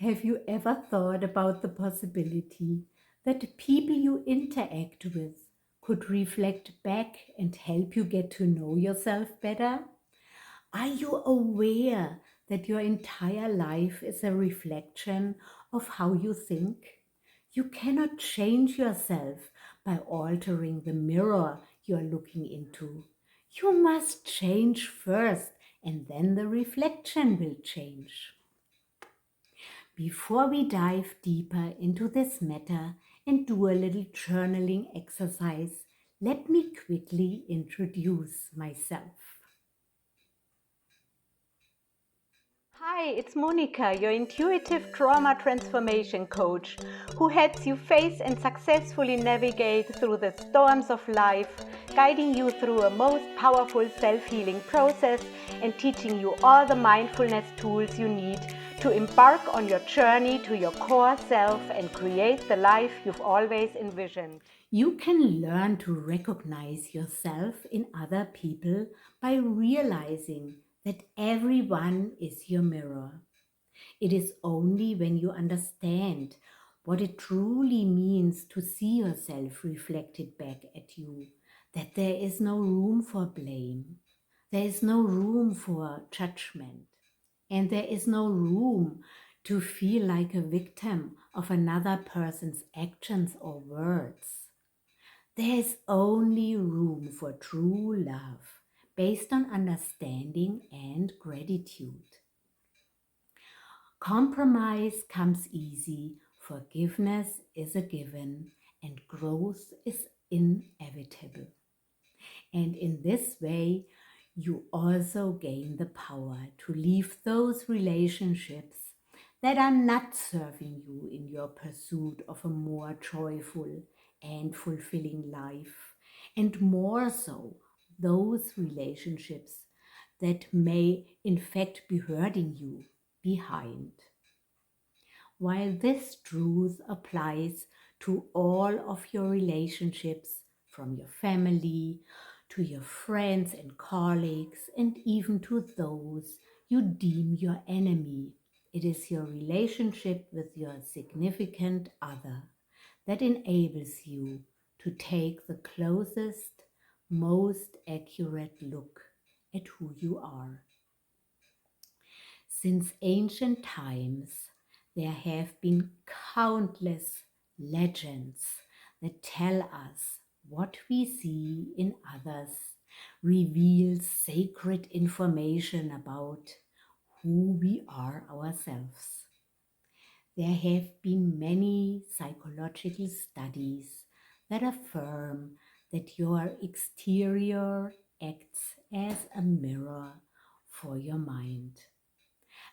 Have you ever thought about the possibility that people you interact with could reflect back and help you get to know yourself better? Are you aware that your entire life is a reflection of how you think? You cannot change yourself by altering the mirror you are looking into. You must change first, and then the reflection will change. Before we dive deeper into this matter and do a little journaling exercise, let me quickly introduce myself. Hi, it's Monica, your intuitive trauma transformation coach, who helps you face and successfully navigate through the storms of life, guiding you through a most powerful self-healing process and teaching you all the mindfulness tools you need to embark on your journey to your core self and create the life you've always envisioned. You can learn to recognize yourself in other people by realizing that everyone is your mirror. It is only when you understand what it truly means to see yourself reflected back at you that there is no room for blame, there is no room for judgment, and there is no room to feel like a victim of another person's actions or words. There is only room for true love based on understanding and gratitude. Compromise comes easy, forgiveness is a given, and growth is inevitable. And in this way, you also gain the power to leave those relationships that are not serving you in your pursuit of a more joyful and fulfilling life, and more so, those relationships that may in fact be hurting you behind. While this truth applies to all of your relationships, from your family to your friends and colleagues, and even to those you deem your enemy, it is your relationship with your significant other that enables you to take the closest, most accurate look at who you are. Since ancient times, there have been countless legends that tell us what we see in others reveals sacred information about who we are ourselves. There have been many psychological studies that affirm that your exterior acts as a mirror for your mind.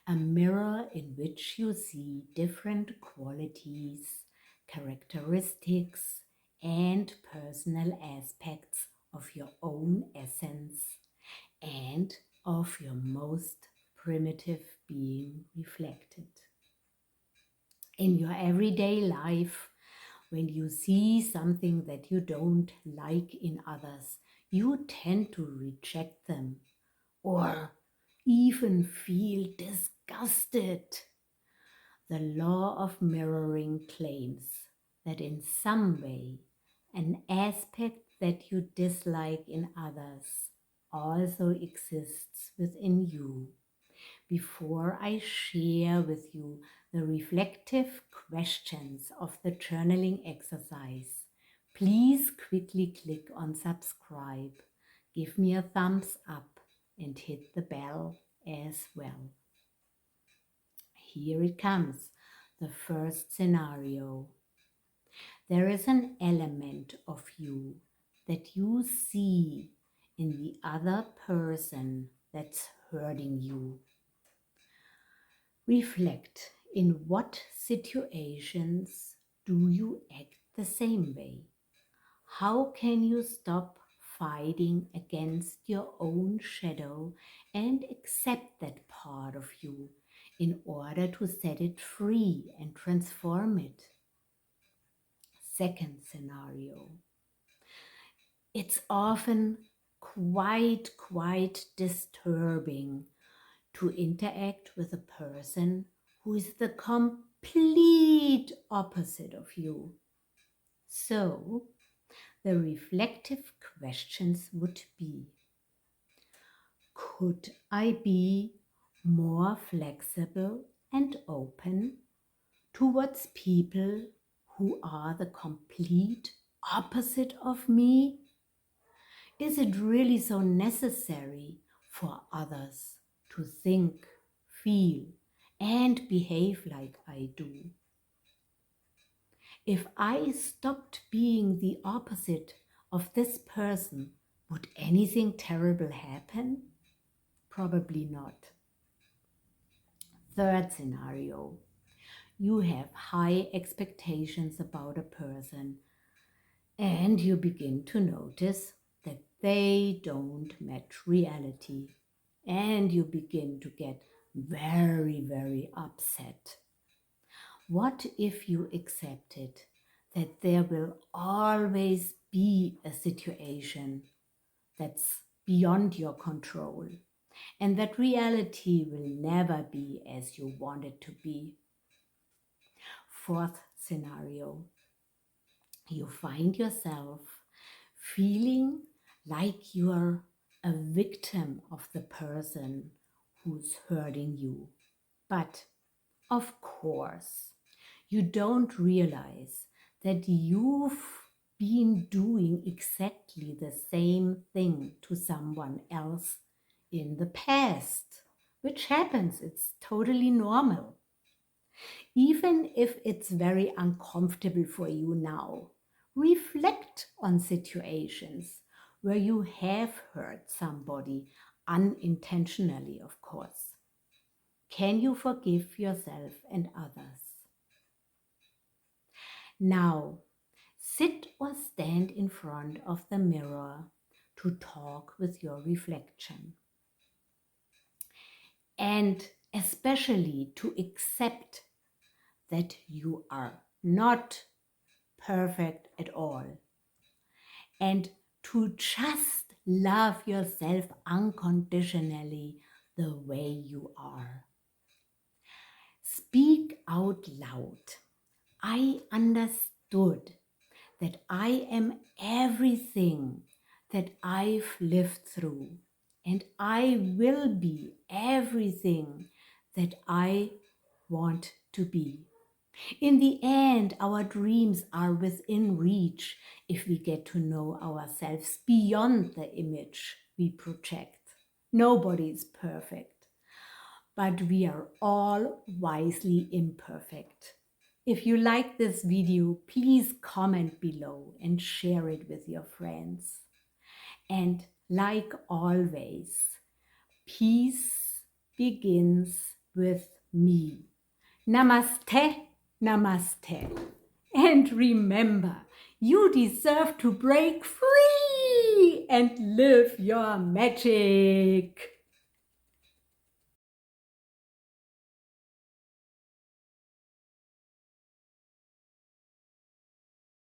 A mirror in which you see different qualities, characteristics, and personal aspects of your own essence and of your most primitive being reflected. In your everyday life, when you see something that you don't like in others, you tend to reject them or even feel disgusted. The law of mirroring claims that in some way an aspect that you dislike in others also exists within you. Before I share with you the reflective questions of the journaling exercise, please quickly click on subscribe, give me a thumbs up, and hit the bell as well. Here it comes, the first scenario. There is an element of you that you see in the other person that's hurting you. Reflect, in what situations do you act the same way? How can you stop fighting against your own shadow and accept that part of you in order to set it free and transform it? Second scenario. It's often quite disturbing to interact with a person who is the complete opposite of you. So, the reflective questions would be, could I be more flexible and open towards people who are the complete opposite of me? Is it really so necessary for others to think, feel, and behave like I do? If I stopped being the opposite of this person, would anything terrible happen? Probably not. Third scenario. You have high expectations about a person and you begin to notice that they don't match reality, and you begin to get very, very upset. What if you accepted that there will always be a situation that's beyond your control and that reality will never be as you want it to be? Fourth scenario. You find yourself feeling like you are a victim of the person who's hurting you. But of course, you don't realize that you've been doing exactly the same thing to someone else in the past, which happens. It's totally normal. Even if it's very uncomfortable for you now, reflect on situations where you have hurt somebody unintentionally, of course. Can you forgive yourself and others? Now, sit or stand in front of the mirror to talk with your reflection. And especially to accept that you are not perfect at all, and to just love yourself unconditionally the way you are. Speak out loud. I understood that I am everything that I've lived through, and I will be everything that I want to be. In the end, our dreams are within reach if we get to know ourselves beyond the image we project. Nobody is perfect, but we are all wisely imperfect. If you like this video, please comment below and share it with your friends. And like always, peace begins with me. Namaste, namaste. And remember, you deserve to break free and live your magic.